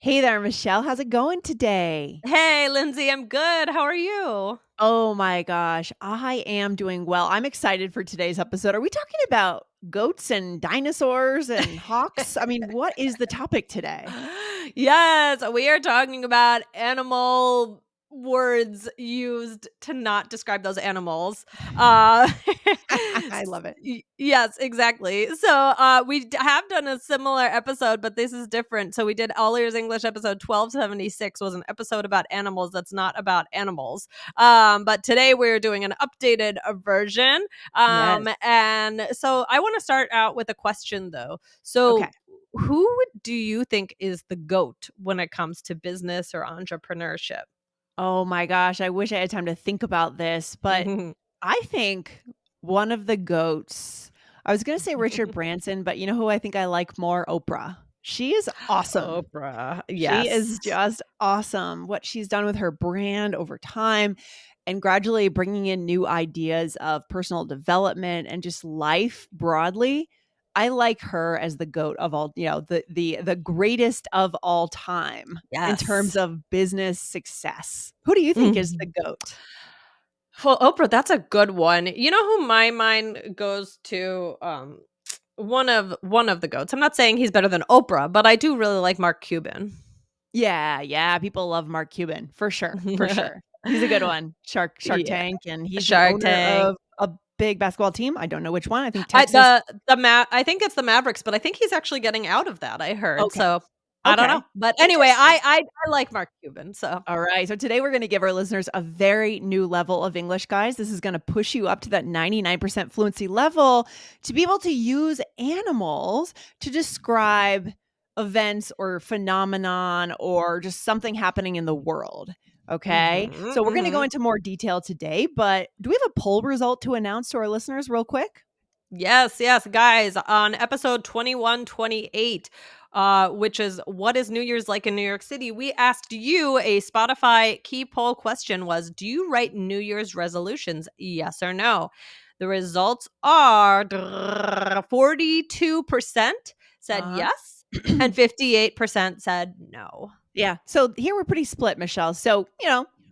Hey there, Michelle. How's it going today? Hey, Lindsay, I'm good. How are you? Oh my gosh, I am doing well. I'm excited for today's episode. Are we talking about goats and dinosaurs and hawks? I mean, what is the topic today? Yes, we are talking about animal words used to not describe those animals. Uh, I love it. yes, exactly. So have done a similar episode, but this is different. So we did All Ears English episode 1276 was an episode about animals that's not about animals. But today we're doing an updated version. Yes. And so I want to start out with a question though. Okay. So do you think is the GOAT when it comes to business or entrepreneurship? Oh my gosh, I wish I had time to think about this, but I think one of the goats, I was going to say Richard Branson, but you know who I think I like more? Oprah. She is awesome. Oprah, She is yes. just awesome. What she's done with her brand over time and gradually bringing in new ideas of personal development and just life broadly. I like her as the goat of all, the greatest of all time in terms Yes. of business success. Who do you think is the Mhm. goat? Well, Oprah, that's a good one. You know who my mind goes to? One of the GOATs. I'm not saying he's better than Oprah, but I do really like Mark Cuban. Yeah, yeah, people love Mark Cuban for sure, for sure. He's a good one. Shark Yeah, Tank, and he's the Shark owner Tank. of a big basketball team. I don't know which one. I think Texas. I think it's the Mavericks, but I think he's actually getting out of that, I heard, Okay, so I don't know. okay. But anyway, Interesting. I like Mark Cuban, so All right, so today we're gonna give our listeners a very new level of English, guys. This is gonna push you up to that 99% fluency level to be able to use animals to describe events or phenomenon or just something happening in the world, okay? Mhm, So we're gonna go mhm. into more detail today, but do we have a poll result to announce to our listeners real quick? Yes, yes, guys, on episode 2128, which is what is New Year's like in New York City, we asked you a Spotify key poll question was, do you write New Year's resolutions? Yes or no? The results are 42% said Uh-huh. yes, and 58% said no. Yeah. So here we're pretty split, Michelle. So,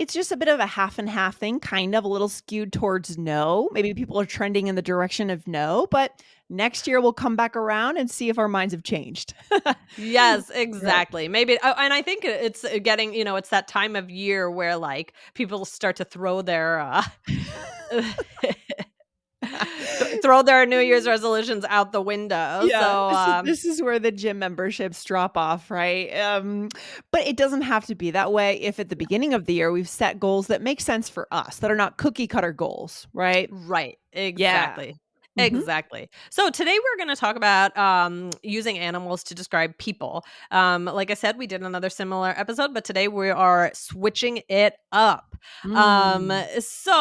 it's just a bit of a half and half thing, kind of a little skewed towards no. Maybe people are trending in the direction of no, but next year we'll come back around and see if our minds have changed. Yes, Right. exactly. Maybe and I think it's getting, it's that time of year where like people start to throw their throw their New Year's resolutions out the window. Yeah, So, this is where the gym memberships drop off, right? But it doesn't have to be that way if at the beginning of the year we've set goals that make sense for us, that are not cookie cutter goals, right? right, Yeah. exactly. Mhm. Exactly. So today we're going to talk about using animals to describe people. Like I said, we did another similar episode, but today we are switching it up. Mm. So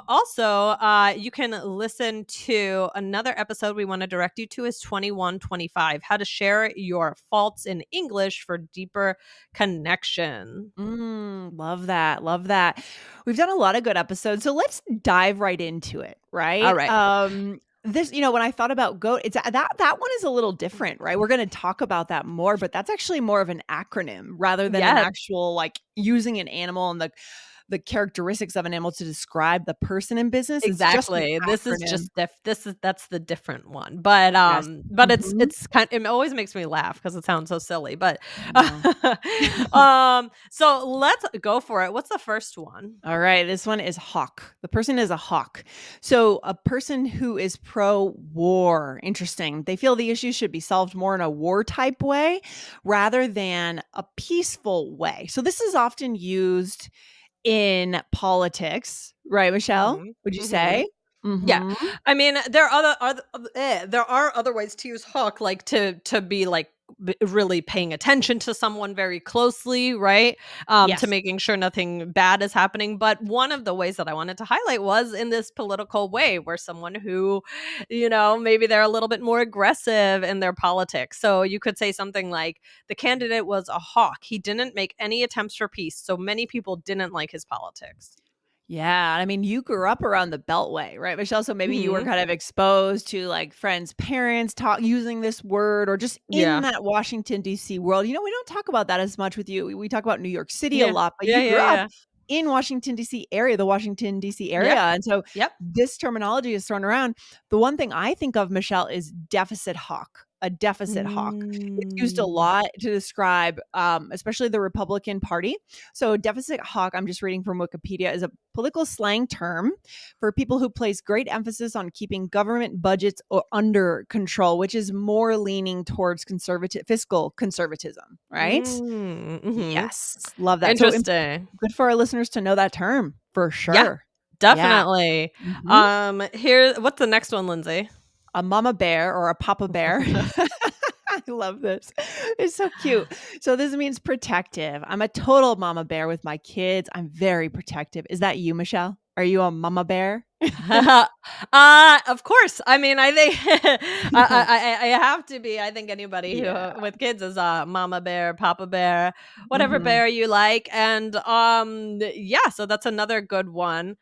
also, you can listen to another episode we want to direct you to is 2125, how to share your faults in English for deeper connection. Love that, love that. We've done a lot of good episodes, so let's dive right into it, All right? right. This, when I thought about goat, it's that one is a little different, right? We're gonna talk about that more, but that's actually more of an acronym rather than an Yes. actual like using an animal and the characteristics of an animal to describe the person in business. It's just an Exactly. This is acronym. just that's the different one. But, Yes. it's Mhm. it always makes me laugh because it sounds so silly, but, I know. so let's go for it. What's the first one? All right, this one is hawk. The person is a hawk. So, a person who is pro war. Interesting. They feel the issues should be solved more in a war type way rather than a peaceful way. So, this is often used in politics, right, Michelle? Mhm, Would you mhm. say? Yeah. Mhm. I mean, there are other ways to use hook, like to be like really paying attention to someone very closely, right? To Yes. making sure nothing bad is happening. But one of the ways that I wanted to highlight was in this political way, where someone who, maybe they're a little bit more aggressive in their politics. So you could say something like, the candidate was a hawk. He didn't make any attempts for peace. So many people didn't like his politics. Yeah, I mean, you grew up around the Beltway, right, Michelle? So maybe you were Mhm. kind of exposed to, like, friends' parents talk using this word or just in Yeah. that Washington, D.C. world. We don't talk about that as much with you. We talk about New York City a Yeah. lot, but Yeah, you yeah, grew up yeah. in Washington, D.C. area, the Washington, D.C. Yeah. area, and so Yep. this terminology is thrown around. The one thing I think of, Michelle, is deficit hawk, a deficit hawk. It's used a Mm. lot to describe, especially the Republican Party. So deficit hawk, I'm just reading from Wikipedia, is a political slang term for people who place great emphasis on keeping government budgets under control, which is more leaning towards fiscal conservatism, right? Mm, mhm. Yes, love that. So Interesting. good for our listeners to know that term for Yeah, sure. Yeah. definitely. Mhm. Here what's the next one, Lindsay? A mama bear or a papa bear. I love this. It's so cute. So this means protective. I'm a total mama bear with my kids. I'm very protective. Is that you, Michelle? Are you a mama bear? Of course. I mean, I think I have to be. I think anybody who Yeah. with kids is a mama bear, papa bear, whatever Mhm. bear you like. And yeah, so that's another good one.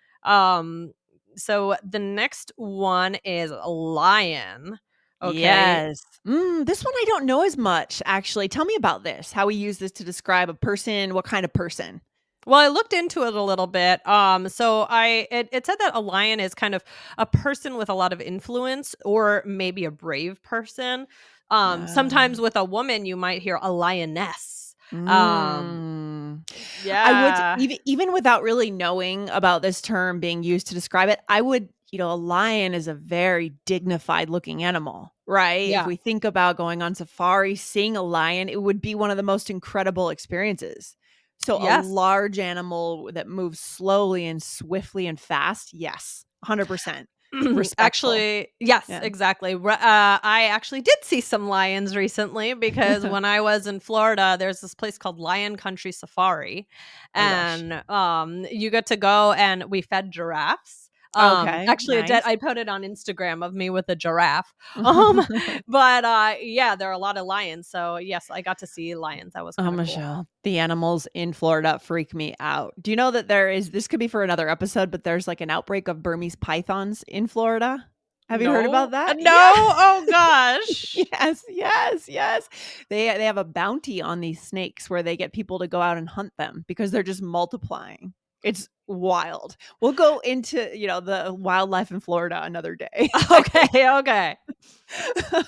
So the next one is a lion. Okay. Yes. This one I don't know as much, actually. Tell me about this. How we use this to describe a person, what kind of person? Well, I looked into it a little bit. So it said that a lion is kind of a person with a lot of influence, or maybe a brave person. Sometimes Uh, with a woman, you might hear a lioness. Um, mm. I would yeah, even without really knowing about this term being used to describe it, I would, a lion is a very dignified looking animal, right? If yeah, we think about going on safari, seeing a lion, it would be one of the most incredible experiences. So a yes. large animal that moves slowly and swiftly and fast, yes, 100% respectful. Actually, yes, Yeah. exactly. I actually did see some lions recently because when I was in Florida, there's this place called Lion Country Safari, Oh gosh. and you get to go and we fed giraffes. Okay, Actually, nice. I put it on Instagram of me with a giraffe. Um, but yeah, there are a lot of lions. So yes, I got to see lions. That was Oh, kind of cool. Michelle, the animals in Florida freak me out. Do you know that this could be for another episode, but there's like an outbreak of Burmese pythons in Florida? Have you heard No, about that? no. Yeah. Oh gosh. Yes, yes, yes. They have a bounty on these snakes where they get people to go out and hunt them because they're just multiplying. It's wild. We'll go into, the wildlife in Florida another day. Okay, okay.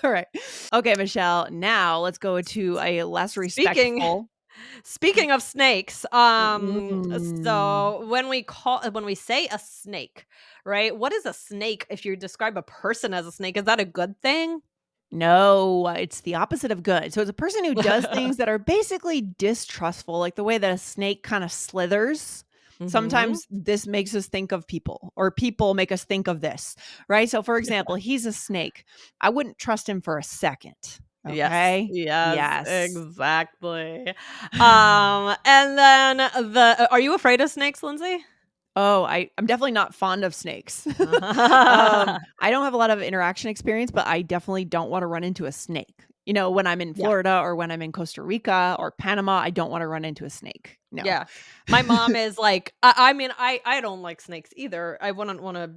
All right. Okay, Michelle, now let's go to a less Speaking respectful. Speaking of snakes, Mm. so when we say a snake, right? What is a snake if you describe a person as a snake? Is that a good thing? No, it's the opposite of good. So it's a person who does things that are basically distrustful, like the way that a snake kind of slithers. Mhm. Sometimes this makes us think of people, or people make us think of this, right? So, for example, he's a snake. I wouldn't trust him for a second. Yes, Okay. yes, Yes. exactly. And then are you afraid of snakes, Lindsay? Oh, I'm definitely not fond of snakes. I don't have a lot of interaction experience, but I definitely don't wanna run into a snake. When I'm in Yeah. Florida or when I'm in Costa Rica or Panama, I don't wanna run into a snake. No. Yeah. My mom is like I mean, I don't like snakes either. I wouldn't wanna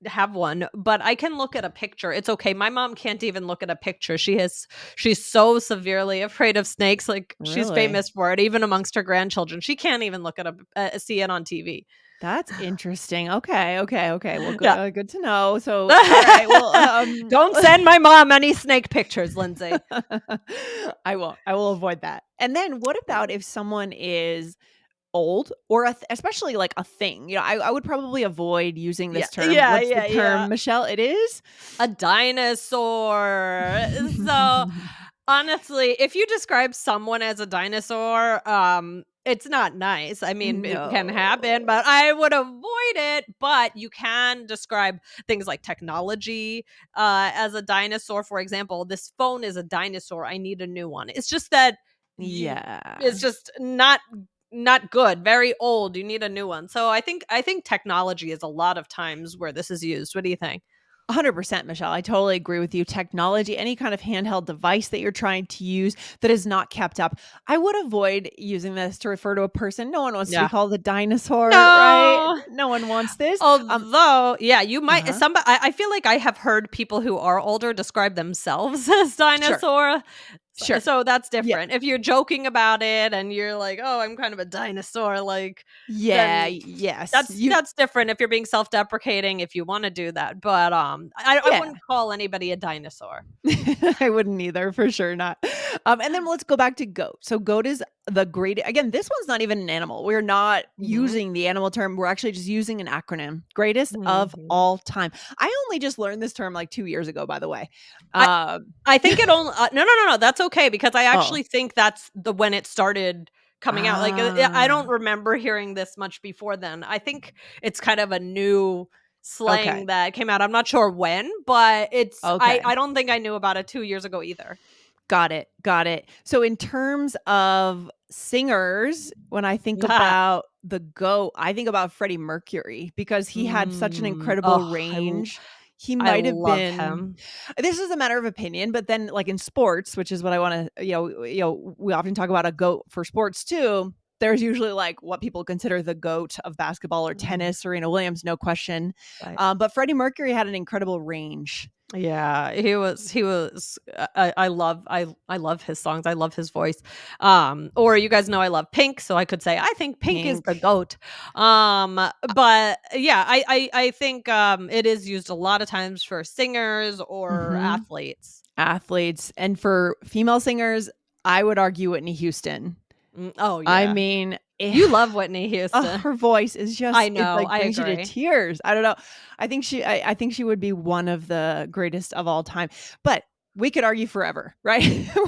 have one, but I can look at a picture. It's okay. My mom can't even look at a picture. She's so severely afraid of snakes. Like she's Really? famous for it, even amongst her grandchildren. She can't even look at see it on TV. That's interesting. Okay, okay, okay. Well, Yeah. good to know. So, alright, well, Don't send my mom any snake pictures, Lindsay. I won't. I will avoid that. And then what about if someone is old or especially like a thing? I would probably avoid using Yeah, this term. yeah, What's the yeah, yeah. term, Michelle? It is? A dinosaur. So, honestly, if you describe someone as a dinosaur, it's not nice. I mean, it can happen, No. but I would avoid it. But you can describe things like technology as a dinosaur. For example, this phone is a dinosaur. I need a new one. It's just that it's Yeah. just not good. Very old. You need a new one. So I think technology is a lot of times where this is used. What do you think? 100%, Michelle. I totally agree with you. Technology, any kind of handheld device that you're trying to use that is not kept up. I would avoid using this to refer to a person. No one wants to be Yeah. called a dinosaur, right? No. No one wants this. Although, yeah, you might Uh-huh. somebody I feel like I have heard people who are older describe themselves as Sure. dinosaur. Sure. So that's Yeah. different. If you're joking about it and you're like, "Oh, I'm kind of a dinosaur," like, Yeah. then Yes. that's different if you're being self-deprecating if you wanna do that, but, I Yeah. wouldn't call anybody a dinosaur. I wouldn't either, for sure not. And then let's go back to goat. So goat is the great again, this one's not even an animal. We're not Mhm. using the animal term. We're actually just using an acronym. Greatest of Mhm. all time. I only just learned this term like 2 years ago, by the way. I Um, I think it only no, that's okay because I oh. actually think that's the when it started coming out, like, I don't Ah, remember hearing this much before then. I think it's kind of a new okay. slang that came out. I'm not sure when, but it's Okay. I don't think I knew about it 2 years ago either. Got it, got it. So in terms of singers, when I think about the GOAT, I think about Freddie Mercury because he had such an incredible Oh, range. He I might have love been him. this is a matter of opinion, but then like in sports, which is what I wanna we often talk about a GOAT for sports too. There's usually like what people consider the GOAT of basketball or Mm, tennis, Serena Williams, no question. right. But Freddie Mercury had an incredible range. Yeah, he was I love his songs, I love his voice. Or you guys know I love Pink, so I could say I think Pink is the Pink. GOAT. But yeah, I think, it is used a lot of times for singers or Mhm. athletes. Athletes, and for female singers, I would argue Whitney Houston. Oh, I yeah. mean, You love Whitney Houston. her voice is I just it, know, like, I brings you to agree. tears. I don't know. I think she would be one of the greatest of all time, but we could argue forever, right?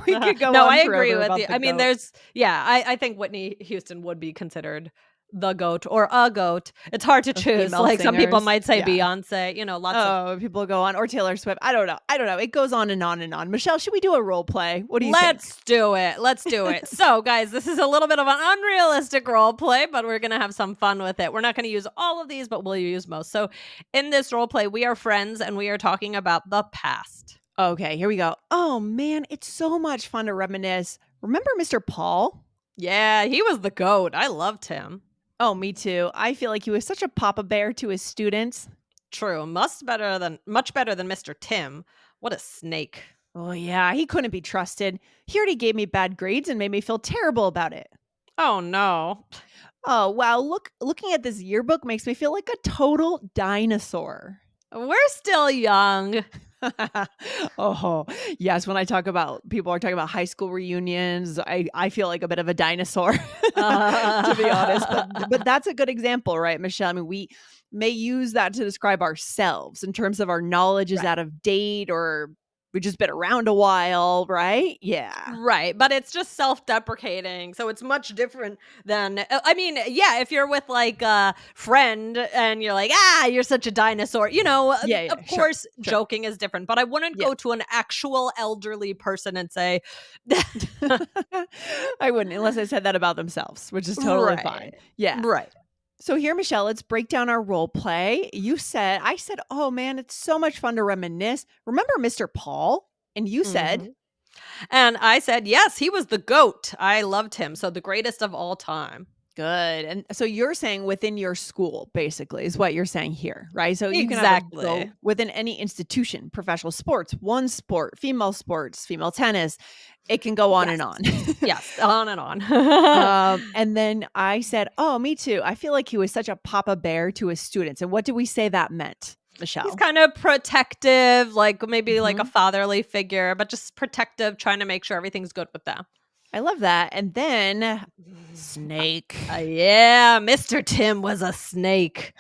We could go No, I on agree forever with about you. the I mean, GOAT I think Whitney Houston would be considered the GOAT or a GOAT. It's hard to of choose. female Like some people singers. might say Yeah. Beyonce, lots of Oh, people go on or Taylor Swift. I don't know. I don't know. It goes on and on and on. Michelle, should we do a role play? What do you think? Let's do it. Let's do it. So, guys, this is a little bit of an unrealistic role play, but we're going to have some fun with it. We're not going to use all of these, but we'll use most. So, in this role play, we are friends and we are talking about the past. Okay, here we go. Oh man, it's so much fun to reminisce. Remember Mr. Paul? Yeah, he was the GOAT. I loved him. Oh, me too. I feel like he was such a papa bear to his students. True. Much better than Mr. Tim. What a snake. Oh yeah, he couldn't be trusted. He already gave me bad grades and made me feel terrible about it. Oh no. Oh wow, looking at this yearbook makes me feel like a total dinosaur. We're still young. Oh, yes, when I talk about people are talking about high school reunions, I feel like a bit of a dinosaur to be honest, but that's a good example, right, Michelle? I mean, we may use that to describe ourselves in terms of our knowledge is Right. out of date or we just been around a while, right? Yeah. Right, but it's just self-deprecating, so it's much different than I mean, yeah, if you're with, like, a friend and you're like, "Ah, you're such a dinosaur," Yeah, of yeah, sure. course, Sure. joking is different, but I wouldn't Yeah. go to an actual elderly person and say I wouldn't unless they said that about themselves, which is totally Right. fine. Yeah. Right. So here, Michelle, let's break down our role play. I said, oh man, it's so much fun to reminisce. Remember Mr. Paul? And you said, Mhm. And I said, "Yes, he was the GOAT." I loved him, so the greatest of all time. good. And so you're saying within your school, basically, is what you're saying here, right? So you can have a Exactly. go within any institution, professional sports, one sport, sports, female tennis. It can go on Yes. and on. Yes, on and on. And then I said, oh, me too. I feel like he was such a papa bear to his students. And what did we say that meant, He's Michelle? kind of protective, like, maybe like a Mhm. fatherly figure, but just protective, trying to make sure everything's good with them. I love that. And then snake. Yeah, Mr. Tim was a snake.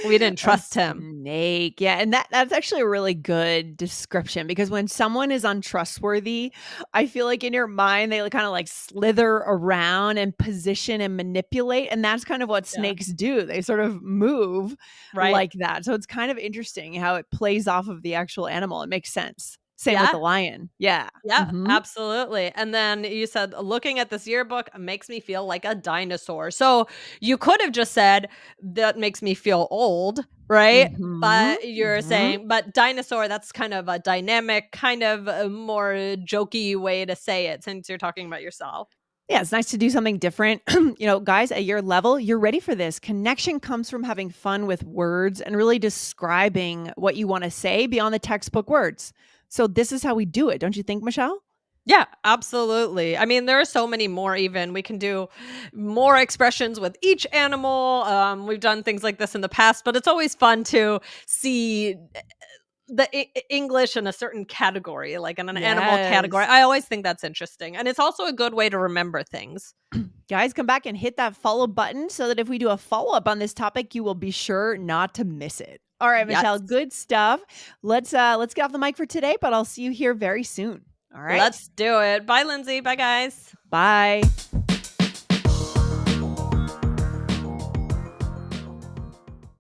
We didn't A trust him. snake. Yeah, and that's actually a really good description because when someone is untrustworthy, I feel like in your mind they kind of like slither around and position and manipulate, and that's kind of what Yeah. snakes do. They sort of move Right. like that. So it's kind of interesting how it plays off of the actual animal. It makes sense. Same with Yeah. the lion. Yeah. Yeah, Mhm. absolutely. And then you said, looking at this yearbook makes me feel like a dinosaur. So you could have just said, that makes me feel old, right? Mhm. But you're Mhm. saying, but dinosaur, that's kind of a dynamic, kind of a more jokey way to say it since you're talking about yourself. Yeah, it's nice to do something different. Guys, at your level, you're ready for this. Connection comes from having fun with words and really describing what you want to say beyond the textbook words. So, this is how we do it. Don't you think, Michelle? Yeah, absolutely. I mean, there are so many more even. We can do more expressions with each animal. We've done things like this in the past, but it's always fun to see the English in a certain category, like in an animal category. Yes. I always think that's interesting, and it's also a good way to remember things. Guys, come back and hit that follow button so that if we do a follow up on this topic, you will be sure not to miss it. All right, Michelle, Yes. good stuff. Let's get off the mic for today, but I'll see you here very soon. All right? Let's do it. Bye, Lindsay. Bye, guys. Bye.